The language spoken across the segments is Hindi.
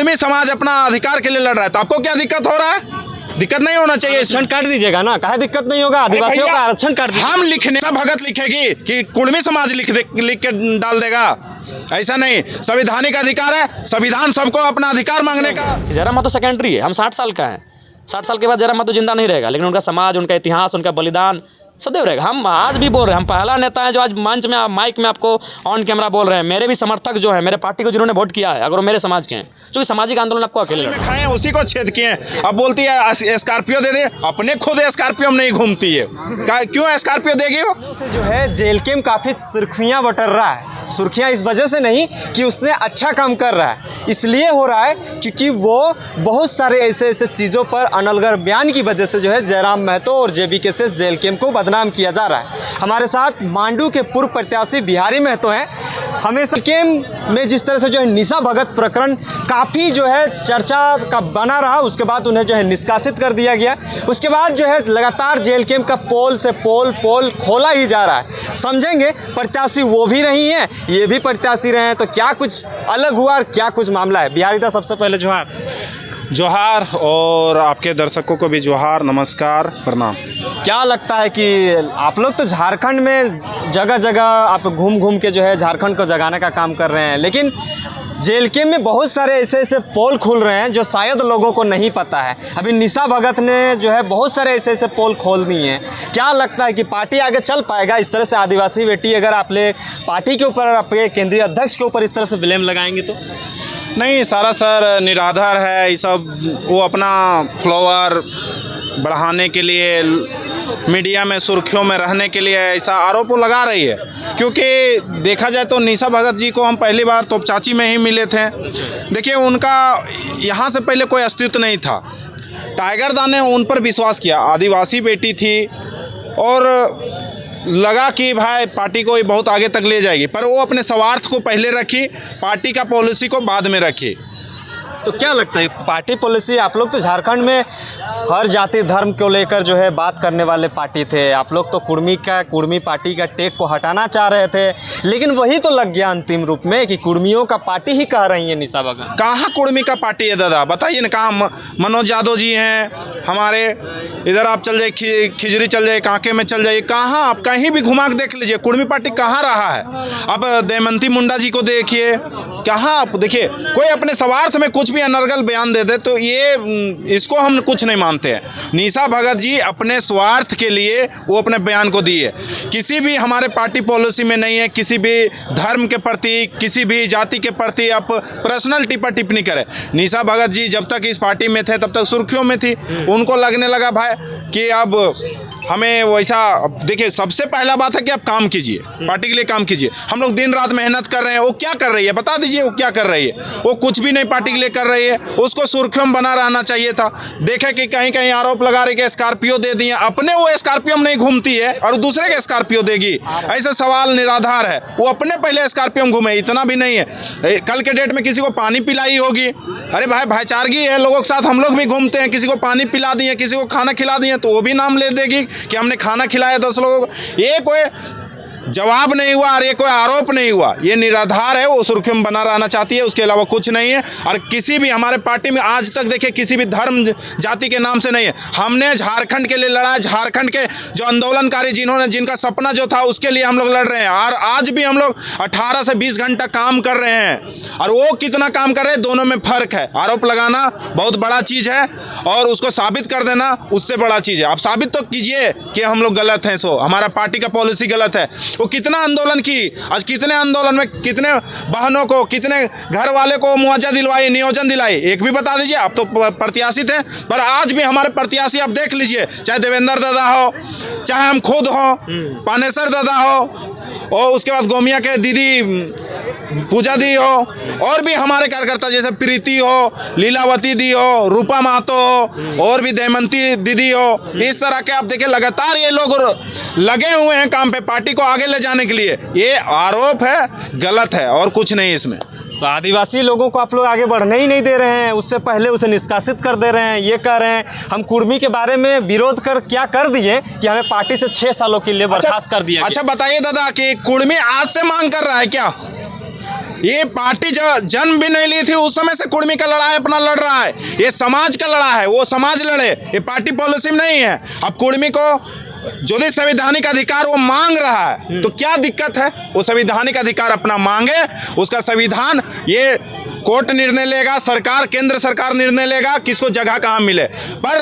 कुर्मी समाज अपना अधिकार के लिए लड़ रहा है, तो आपको क्या दिक्कत हो रहा है? दिक्कत नहीं होना चाहिए। आरक्षण काट दीजिएगा ना, काहे दिक्कत नहीं होगा? आदिवासियों का आरक्षण काट दीजिए। हम लिखने का भगत लिखेगी कि कुर्मी समाज लिख के डाल देगा? ऐसा नहीं, संवैधानिक अधिकार है, संविधान सबको अपना अधिकार मांगने का। जयराम महतो सेकेंडरी है, हम 60 साल का हैं, 60 साल के बाद जयराम महतो जिंदा नहीं रहेगा, लेकिन उनका समाज, उनका इतिहास, उनका बलिदान सदैव रहेगा। हम आज भी बोल रहे हैं, हम पहला नेता है जो आज मंच में माइक में आपको ऑन कैमरा बोल रहे हैं। मेरे भी समर्थक जो है, मेरे पार्टी को जिन्होंने वोट किया है, अगर वो मेरे समाज के हैं, क्योंकि सामाजिक आंदोलन आपको अकेले खाए उसी को छेद किए। अब बोलती है स्कॉर्पियो दे दे, अपने खुद स्कॉर्पियो में नहीं घूमती है, क्यों स्कॉर्पियो देगी वो? जो है जेलकेम काफ़ी सुर्खियाँ बटर रहा है। सुर्खियाँ इस वजह से नहीं कि उसने अच्छा काम कर रहा है, इसलिए हो रहा है क्योंकि वो बहुत सारे ऐसे चीज़ों पर अनलगर बयान की वजह से जो है जयराम महतो और जेबीके से जेलकेम को बदनाम किया जा रहा है। हमारे साथ मांडू के पूर्व प्रत्याशी बिहारी महतो हैं। हमेशा केम में जिस तरह से जो है निशा भगत प्रकरण काफ़ी जो है चर्चा का बना रहा, उसके बाद उन्हें जो है निष्कासित कर दिया गया। उसके बाद जो है लगातार जेल केम का पोल से पोल खोला ही जा रहा है। समझेंगे प्रत्याशी वो भी नहीं है, ये भी प्रत्याशी रहे हैं, तो क्या कुछ अलग हुआ और क्या कुछ मामला है? बिहारी दा, सबसे पहले जोहार। जोहार, और आपके दर्शकों को भी जोहार, नमस्कार, प्रणाम। क्या लगता है कि आप लोग तो झारखंड में जगह जगह आप घूम के जो है झारखंड को जगाने का काम कर रहे हैं, लेकिन जेलकेम में बहुत सारे ऐसे पोल खुल रहे हैं जो शायद लोगों को नहीं पता है। अभी निशा भगत ने जो है बहुत सारे ऐसे पोल खोल दिए हैं। क्या लगता है कि पार्टी आगे चल पाएगा इस तरह से? आदिवासी बेटी अगर आप पार्टी के ऊपर, आपके केंद्रीय अध्यक्ष के ऊपर इस तरह से ब्लेम लगाएंगे तो? नहीं, सारा सर निराधार है ये सब। वो अपना फ्लोवर बढ़ाने के लिए, मीडिया में सुर्खियों में रहने के लिए ऐसा आरोप लगा रही है। क्योंकि देखा जाए तो निशा भगत जी को हम पहली बार तोपचाची में ही मिले थे। देखिए, उनका यहाँ से पहले कोई अस्तित्व नहीं था। टाइगर दा ने उन पर विश्वास किया, आदिवासी बेटी थी, और लगा कि भाई पार्टी को बहुत आगे तक ले जाएगी, पर वो अपने स्वार्थ को पहले रखी, पार्टी का पॉलिसी को बाद में रखी। तो क्या लगता है पार्टी पॉलिसी? आप लोग तो झारखंड में हर जाति धर्म को लेकर जो है बात करने वाले पार्टी थे। आप लोग तो कुर्मी पार्टी का टेक को हटाना चाह रहे थे, लेकिन वही तो लग गया अंतिम रूप में कि कुर्मियों का पार्टी ही कह रही है निशा भगत। कहाँ कुर्मी का पार्टी है दादा, बताइए ना। कहाँ मनोज यादव जी हैं हमारे, इधर आप चल जाइए, खिजरी चल जाइए, कांके में चल जाइए, कहाँ आप कहीं भी घुमा के देख लीजिए, कुर्मी पार्टी कहाँ रहा है। अब दमयंती मुंडा जी को देखिए, कहाँ आप देखिए, कोई अपने स्वार्थ में कुछ भी अनर्गल बयान दे दे तो ये इसको हम कुछ नहीं मानते हैं। निशा भगत जी अपने स्वार्थ के लिए वो अपने बयान को दिए, किसी भी हमारे पार्टी पॉलिसी में नहीं है। किसी भी धर्म के प्रति, किसी भी जाति के प्रति आप पर्सनल टिप्पणी करें। निशा भगत जी जब तक इस पार्टी में थे तब तक सुर्खियों में थी। उनको लगने लगा भाई कि अब हमें वैसा, देखिए सबसे पहला बात है कि आप काम कीजिए, पार्टी के लिए काम कीजिए। हम लोग दिन रात मेहनत कर रहे हैं। वो क्या कर रही है बता दीजिए, वो क्या कर रही है? वो कुछ भी नहीं पार्टी के लिए कर रही है। उसको सुर्खियों में बना रहना चाहिए था। देखे कि कहीं कहीं आरोप लगा रही कि स्कॉर्पियो दे दिए, अपने वो स्कॉर्पियो में नहीं घूमती है और दूसरे के स्कॉर्पियो देगी, ऐसा सवाल निराधार है। वो अपने पहले स्कॉर्पियो में घूमे, इतना भी नहीं है। कल के डेट में किसी को पानी पिलाई होगी, अरे भाई भाईचारगी है, लोगों के साथ हम लोग भी घूमते हैं। किसी को पानी पिला दिए, किसी को खाना खिला दिए, तो वो भी नाम ले देगी कि हमने खाना खिलाया 10 लोगों को। ये कोई जवाब नहीं हुआ और ये कोई आरोप नहीं हुआ, ये निराधार है। वो सुर्खियों में बना रहना चाहती है, उसके अलावा कुछ नहीं है। और किसी भी हमारे पार्टी में आज तक देखिए किसी भी धर्म जाति के नाम से नहीं है। हमने झारखंड के लिए लड़ा, झारखंड के जो आंदोलनकारी जिनका सपना जो था उसके लिए हम लोग लड़ रहे हैं। और आज भी हम लोग 18 से 20 घंटा काम कर रहे हैं। और वो कितना काम कर रहे हैं, दोनों में फर्क है। आरोप लगाना बहुत बड़ा चीज़ है और उसको साबित कर देना उससे बड़ा चीज़ है। आप साबित तो कीजिए कि हम लोग गलत हैं, सो हमारा पार्टी का पॉलिसी गलत है। वो कितना आंदोलन की, आज कितने आंदोलन में कितने बहनों को, कितने घर वाले को मुआवजा दिलवाई, नियोजन दिलाई, एक भी बता दीजिए। आप तो प्रत्याशी थे, पर आज भी हमारे प्रत्याशी आप देख लीजिए, चाहे देवेंद्र दादा हो, चाहे हम खुद हो, पानेसर दादा हो, और उसके बाद गोमिया के दीदी पूजा दी हो, और भी हमारे कार्यकर्ता जैसे प्रीति हो, लीलावती दी हो, रूपा महतो हो, और भी दमयंती दीदी हो। इस तरह के आप देखिए लगातार ये लोग लगे हुए हैं काम पे, पार्टी को आगे ले जाने के लिए। ये आरोप है, गलत है और कुछ नहीं इसमें। तो आदिवासी लोगों को आप लोग आगे बढ़ने ही नहीं दे रहे हैं, उससे पहले उसे निष्कासित कर दे रहे हैं। ये कह रहे हैं हम कुर्मी के बारे में विरोध क्या कर दिए कि हमें पार्टी से 6 सालों के लिए बर्खास्त कर दिया। अच्छा बताइए दादा कि कुर्मी आज से मांग कर रहा है क्या? ये पार्टी जन्म भी नहीं ली थी उस समय से कुर्मी का लड़ाई अपना लड़ रहा है। ये समाज का लड़ा है, वो समाज लड़े, ये पार्टी पॉलिसी में नहीं है। अब कुर्मी को जो भी संवैधानिक अधिकार वो मांग रहा है तो क्या दिक्कत है? वो संवैधानिक अधिकार अपना मांगे, उसका संविधान ये कोर्ट निर्णय लेगा, सरकार केंद्र सरकार निर्णय लेगा किसको जगह कहाँ मिले। पर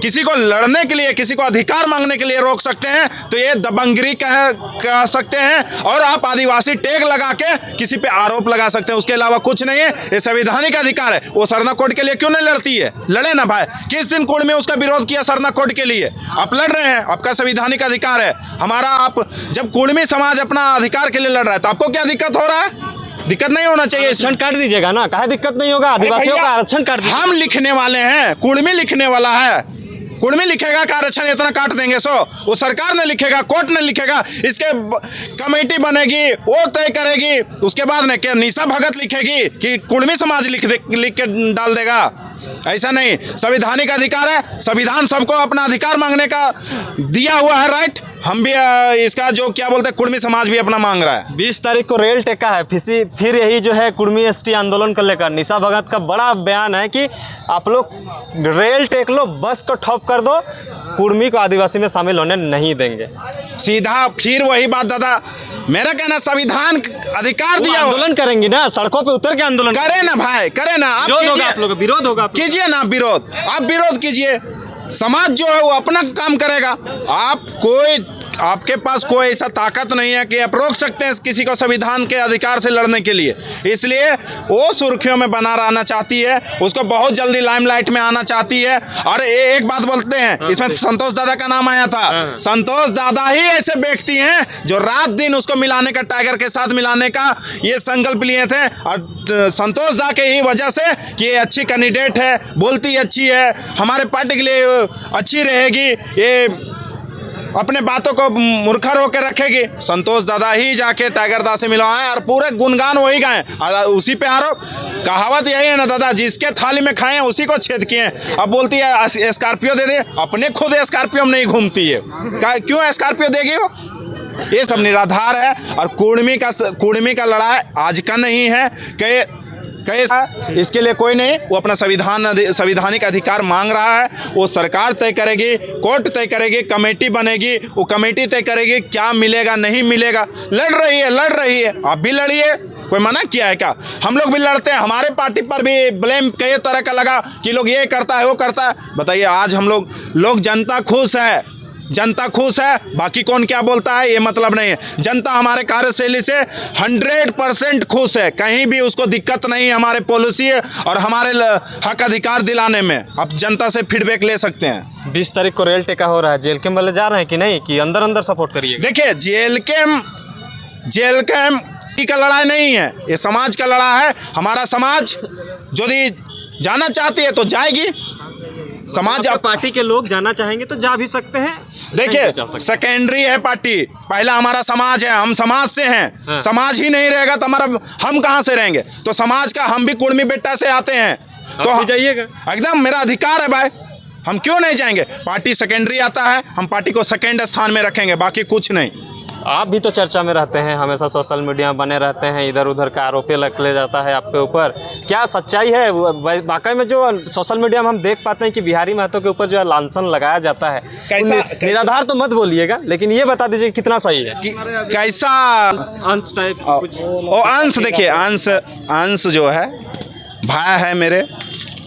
किसी को लड़ने के लिए, किसी को अधिकार मांगने के लिए रोक सकते हैं तो ये दबंगगिरी कह सकते हैं, और आप आदिवासी टैग लगा के किसी पे आरोप लगा सकते हैं, उसके अलावा कुछ नहीं है। ये संवैधानिक अधिकार है। वो सरना कोर्ट के लिए क्यों नहीं लड़ती है? लड़े ना भाई। किस दिन कोर्ट में उसका विरोध किया सरना कोर्ट के लिए? आप लड़ रहे हैं, आपका संवैधानिक अधिकार है। हमारा आप जब कुर्मी समाज अपना अधिकार के लिए लड़ रहा है तो आपको क्या दिक्कत हो रहा है? दिक्कत नहीं होना चाहिए। आरक्षण काट दीजिएगा ना, काहे दिक्कत नहीं होगा? आदिवासियों का आरक्षण काट दीजिए। हम लिखने वाले हैं, कुर्मी लिखने वाला है। कुर्मी लिखेगा कि आरक्षण इतना काट देंगे, सो वो सरकार ने लिखेगा, कोर्ट ने लिखेगा, इसके कमेटी बनेगी, वो तय करेगी। उसके बाद ने क्या निशा भगत लिखेगी कि कुर्मी समाज लिख के डाल देगा? ऐसा नहीं। संवैधानिक अधिकार है, संविधान सबको अपना अधिकार मांगने का दिया हुआ है, राइट। हम भी इसका जो क्या बोलते हैं, कुर्मी समाज भी अपना मांग रहा है। 20 तारीख को रेल टेका है, फिर यही जो है कुर्मी एसटी आंदोलन को लेकर निशा भगत का बड़ा बयान है कि आप लोग रेल टेक लो, बस को ठप कर दो, कुर्मी को आदिवासी में शामिल होने नहीं देंगे। सीधा फिर वही बात दादा, मेरा कहना संविधान अधिकार दिया, आंदोलन करेंगे ना, सड़कों पे उतर के आंदोलन करे ना भाई, करे ना। आप विरोध होगा, आप लोग विरोध होगा, कीजिए ना विरोध, आप विरोध कीजिए। समाज जो है वो अपना काम करेगा। आपके पास कोई ऐसा ताकत नहीं है कि आप रोक सकते हैं किसी को संविधान के अधिकार से लड़ने के लिए। इसलिए वो सुर्खियों में बना रहना चाहती है, उसको बहुत जल्दी लाइमलाइट में आना चाहती है। और एक बात बोलते हैं, इसमें संतोष दादा का नाम आया था। संतोष दादा ही ऐसे व्यक्ति हैं जो रात दिन उसको मिलाने का, टाइगर के साथ मिलाने का ये संकल्प लिए थे। और संतोष दा के ही वजह से कि ये अच्छी कैंडिडेट है, बोलती अच्छी है, हमारे पार्टी के लिए अच्छी रहेगी, ये अपने बातों को मुरखर होकर रखेगी। संतोष दादा ही जाके टाइगर दा से मिलवाए और पूरे गुणगान वही गाए, उसी पे आरोप। कहावत यही है ना दादा, जिसके थाली में खाए उसी को छेद किए। अब बोलती है स्कॉर्पियो दे दे, अपने खुद स्कॉर्पियो में नहीं घूमती है, क्यों स्कॉर्पियो देगी वो? ये सब निराधार है। और कुर्मी का लड़ाई आज का नहीं है कि इसके लिए कोई नहीं, वो अपना संवैधानिक अधिकार मांग रहा है। वो सरकार तय करेगी, कोर्ट तय करेगी, कमेटी बनेगी, वो कमेटी तय करेगी क्या मिलेगा नहीं मिलेगा। लड़ रही है, आप भी लड़िए, कोई मना किया है क्या? हम लोग भी लड़ते हैं, हमारे पार्टी पर भी ब्लेम कई तरह का लगा कि लोग ये करता है वो करता है। बताइए, आज हम लोग जनता खुश है, जनता खुश है, बाकी कौन क्या बोलता है ये मतलब नहीं है। जनता हमारे कार्यशैली से 100% खुश है, कहीं भी उसको दिक्कत नहीं है हमारे पॉलिसी और हमारे हक अधिकार दिलाने में। आप जनता से फीडबैक ले सकते हैं। 20 तारीख को रेल टेका हो रहा है, जेल कैंप वाले जा रहे हैं कि नहीं, कि अंदर सपोर्ट करिए? देखिए, जेल कैंप का लड़ाई नहीं है, ये समाज का लड़ा है। हमारा समाज यदि जाना चाहती है तो जाएगी। समाज पार्टी के लोग जाना चाहेंगे तो जा भी सकते हैं। देखिए, सेकेंडरी है पार्टी, पहला हमारा समाज है, हम समाज से हैं। हाँ। समाज ही नहीं रहेगा तो हम कहाँ से रहेंगे? तो समाज का, हम भी कुर्मी बेटा से आते हैं, तो जाइएगा, एकदम मेरा अधिकार है भाई, हम क्यों नहीं जाएंगे? पार्टी सेकेंडरी आता है, हम पार्टी को सेकेंड स्थान में रखेंगे, बाकी कुछ नहीं। आप भी तो चर्चा में रहते हैं, हमेशा सोशल मीडिया में बने रहते हैं, इधर उधर का आरोप ले जाता है आपके ऊपर, क्या सच्चाई है? वाकई में जो सोशल मीडिया में हम देख पाते हैं कि बिहारी महतो के ऊपर जो है लांछन लगाया जाता है, निराधार तो मत बोलिएगा, लेकिन ये बता दीजिए कितना सही है, कैसा अंश टाइप कुछ? अंश देखिए, अंश जो है भाई है मेरे,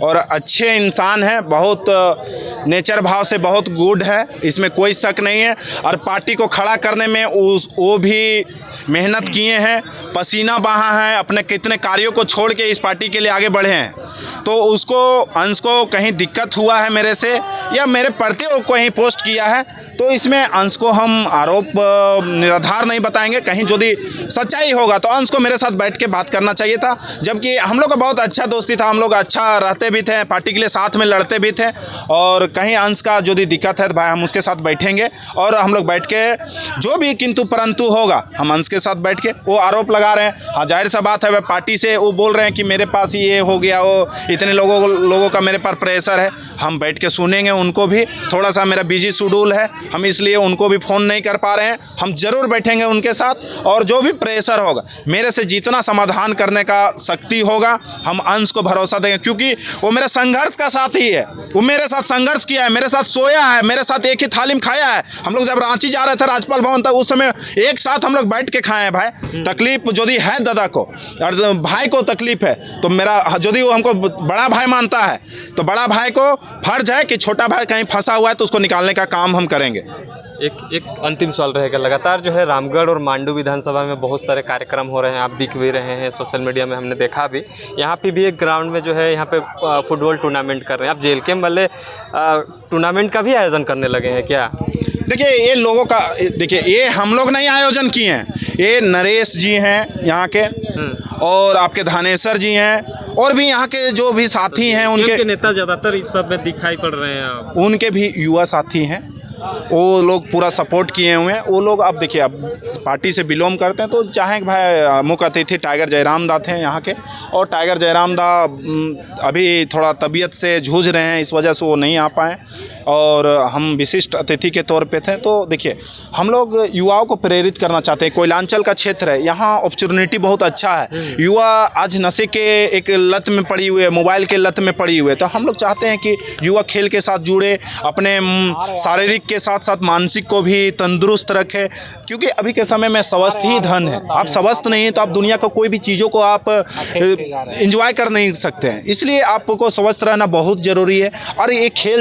और अच्छे इंसान है, बहुत नेचर भाव से बहुत गुड है, इसमें कोई शक नहीं है। और पार्टी को खड़ा करने में वो भी मेहनत किए हैं, पसीना बहा है, अपने कितने कार्यों को छोड़ के इस पार्टी के लिए आगे बढ़े हैं। तो उसको, अंश को कहीं दिक्कत हुआ है मेरे से या मेरे प्रति वो कहीं पोस्ट किया है, तो इसमें अंश को हम आरोप निराधार नहीं बताएंगे। कहीं यदि सच्चाई होगा तो अंश को मेरे साथ बैठ के बात करना चाहिए था, जबकि हम लोग का बहुत अच्छा दोस्ती था, हम लोग अच्छा रहते भी थे, पार्टी के लिए साथ में लड़ते भी थे। और कहीं अंश का यदि दिक्कत है तो भाई हम उसके साथ बैठेंगे और हम लोग बैठ के जो भी किंतु परंतु होगा हम अंश के साथ बैठ के वो आरोप लगा रहे हैं। हाँ, जाहिर सा बात है, वह पार्टी से वो बोल रहे हैं कि मेरे पास ये हो गया, वो इतने लोगों का मेरे पर प्रेशर है। हम बैठ के सुनेंगे उनको भी, थोड़ा सा मेरा बिजी शेड्यूल है, हम इसलिए उनको भी फ़ोन नहीं कर पा रहे हैं। हम ज़रूर बैठेंगे उनके साथ और जो भी प्रेशर होगा मेरे से जितना समाधान करने का शक्ति होगा हम अंश को भरोसा देंगे, क्योंकि वो मेरे संघर्ष का साथी है। वो मेरे साथ संघर्ष किया है, मेरे साथ सोया है, मेरे साथ एक ही थाली में खाया है। हम लोग जब रांची जा रहे थे राज्यपाल भवन तक, उस समय एक साथ हम लोग बैठ के खाए हैं भाई। तकलीफ यदि है दादा को और भाई को तकलीफ है तो मेरा यदि वो हमको बड़ा भाई मानता है तो बड़ा भाई को फर्ज है कि छोटा भाई कहीं फंसा हुआ है तो उसको निकालने का काम हम करेंगे। एक अंतिम सवाल रहेगा। लगातार जो है रामगढ़ और मांडू विधानसभा में बहुत सारे कार्यक्रम हो रहे हैं, आप दिख भी रहे हैं, सोशल मीडिया में हमने देखा भी। यहाँ पे भी एक ग्राउंड में जो है यहाँ पे फुटबॉल टूर्नामेंट कर रहे हैं। आप JLKM वाले टूर्नामेंट का भी आयोजन करने लगे हैं क्या? देखिए ये लोगों का, देखिए ये हम लोग नहीं आयोजन किए हैं, ये नरेश जी हैं यहाँ के और आपके धानेश्वर जी हैं और भी यहाँ के जो भी साथी हैं उनके नेता ज़्यादातर इस सब में दिखाई पड़ रहे हैं आप। उनके भी युवा साथी हैं, वो लोग पूरा सपोर्ट किए हुए हैं। वो लोग अब देखिए अब पार्टी से बिलोंग करते हैं तो चाहे भाई मुख्य अतिथि टाइगर जयराम दा थे यहाँ के, और टाइगर जयराम दा अभी थोड़ा तबीयत से जूझ रहे हैं, इस वजह से वो नहीं आ पाए और हम विशिष्ट अतिथि के तौर पे थे। तो देखिए हम लोग युवाओं को प्रेरित करना चाहते हैं। कोयलांचल का क्षेत्र है, यहाँ अपॉर्चुनिटी बहुत अच्छा है। युवा आज नशे के एक लत में पड़ी हुए, मोबाइल के लत में पड़ी हुए, तो हम लोग चाहते हैं कि युवा खेल के साथ जुड़े, अपने शारीरिक के साथ साथ मानसिक को भी तंदुरुस्त रखें, क्योंकि अभी के समय में स्वस्थ ही धन है। आप स्वस्थ नहीं हैं तो आप दुनिया को कोई भी चीज़ों को आप एंजॉय कर नहीं सकते हैं, इसलिए आपको स्वस्थ रहना बहुत ज़रूरी है। और ये खेल